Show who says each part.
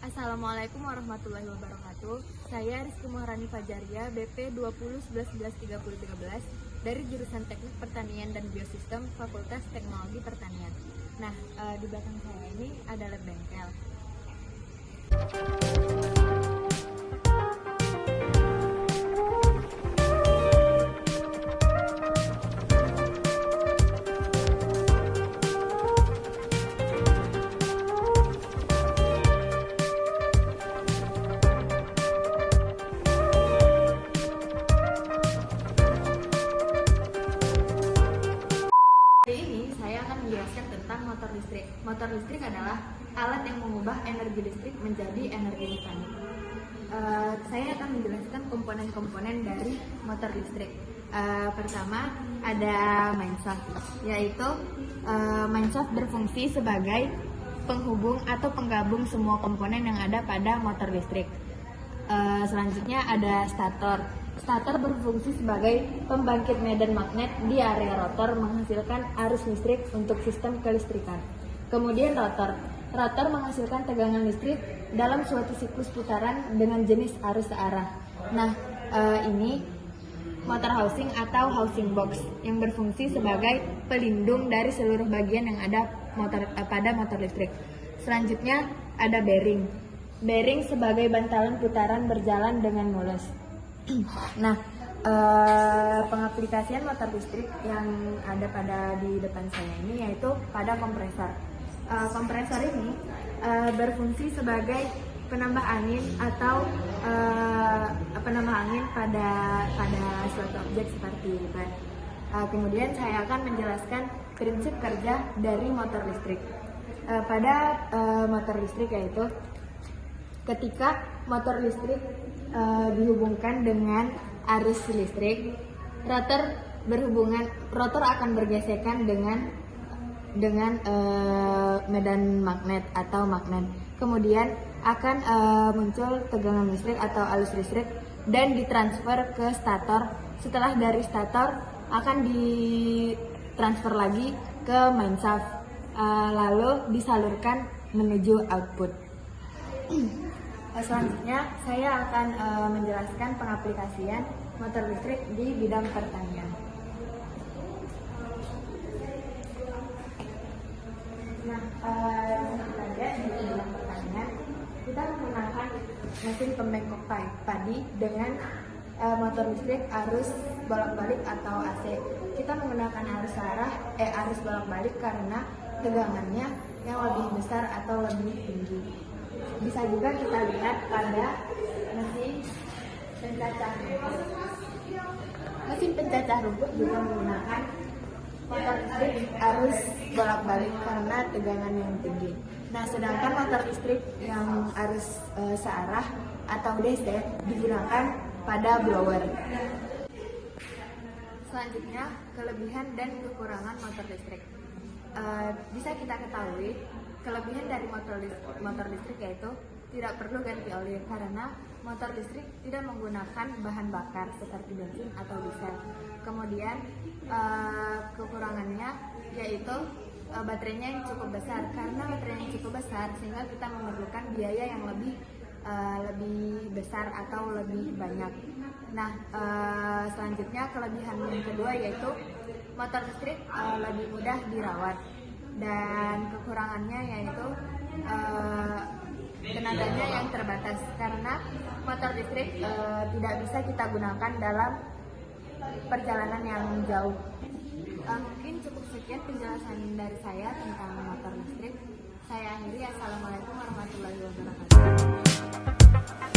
Speaker 1: Assalamualaikum warahmatullahi wabarakatuh. Saya Rizky Maharani Fajaria, BP 2011113013 dari jurusan Teknik Pertanian dan Biosistem Fakultas Teknologi Pertanian. Nah, di belakang saya ini ada lab bengkel. Hari ini saya akan menjelaskan tentang motor listrik. Motor listrik adalah alat yang mengubah energi listrik menjadi energi mekanik. Saya akan menjelaskan komponen-komponen dari motor listrik. Pertama ada mainshaft, yaitu mainshaft berfungsi sebagai penghubung atau penggabung semua komponen yang ada pada motor listrik. Selanjutnya ada stator. Stator berfungsi sebagai pembangkit medan magnet di area rotor menghasilkan arus listrik untuk sistem kelistrikan. Kemudian rotor. Rotor menghasilkan tegangan listrik dalam suatu siklus putaran dengan jenis arus searah. Nah, ini motor housing atau housing box yang berfungsi sebagai pelindung dari seluruh bagian yang ada pada motor listrik. Selanjutnya ada bearing. Bearing sebagai bantalan putaran berjalan dengan mulus. Nah, pengaplikasian motor listrik yang ada di depan saya ini yaitu pada kompresor. Kompresor ini berfungsi sebagai penambah angin atau penambah angin pada suatu objek seperti ban. Kemudian saya akan menjelaskan prinsip kerja dari motor listrik. Pada motor listrik yaitu ketika motor listrik dihubungkan dengan arus listrik, rotor akan bergesekan dengan medan magnet atau magnet. Kemudian akan muncul tegangan listrik atau arus listrik dan ditransfer ke stator. Setelah dari stator akan ditransfer lagi ke mainshaft, lalu disalurkan menuju output. Selanjutnya saya akan menjelaskan pengaplikasian motor listrik di bidang pertanian. Nah, saja di bidang pertanian kita menggunakan mesin pembengkok padi dengan motor listrik arus bolak-balik atau AC. Kita menggunakan arus bolak-balik karena tegangannya yang lebih besar atau lebih tinggi. Bisa juga kita lihat pada mesin pencacah rumput. Mesin pencacah rumput juga menggunakan motor listrik arus bolak-balik karena tegangan yang tinggi. Nah, sedangkan motor listrik yang arus searah atau DC digunakan pada blower. Selanjutnya, kelebihan dan kekurangan motor listrik. Bisa kita ketahui, kelebihan dari motor listrik yaitu tidak perlu ganti oli karena motor listrik tidak menggunakan bahan bakar seperti bensin atau diesel. Kemudian kekurangannya yaitu baterainya yang cukup besar. Karena baterai yang cukup besar sehingga kita memerlukan biaya yang lebih besar atau lebih banyak. Nah, selanjutnya kelebihan yang kedua yaitu motor listrik lebih mudah dirawat, dan kekurangannya yaitu tenaganya yang terbatas karena motor listrik tidak bisa kita gunakan dalam perjalanan yang jauh. Mungkin cukup sekian penjelasan dari saya tentang motor listrik. Saya akhiri. Assalamualaikum warahmatullahi wabarakatuh.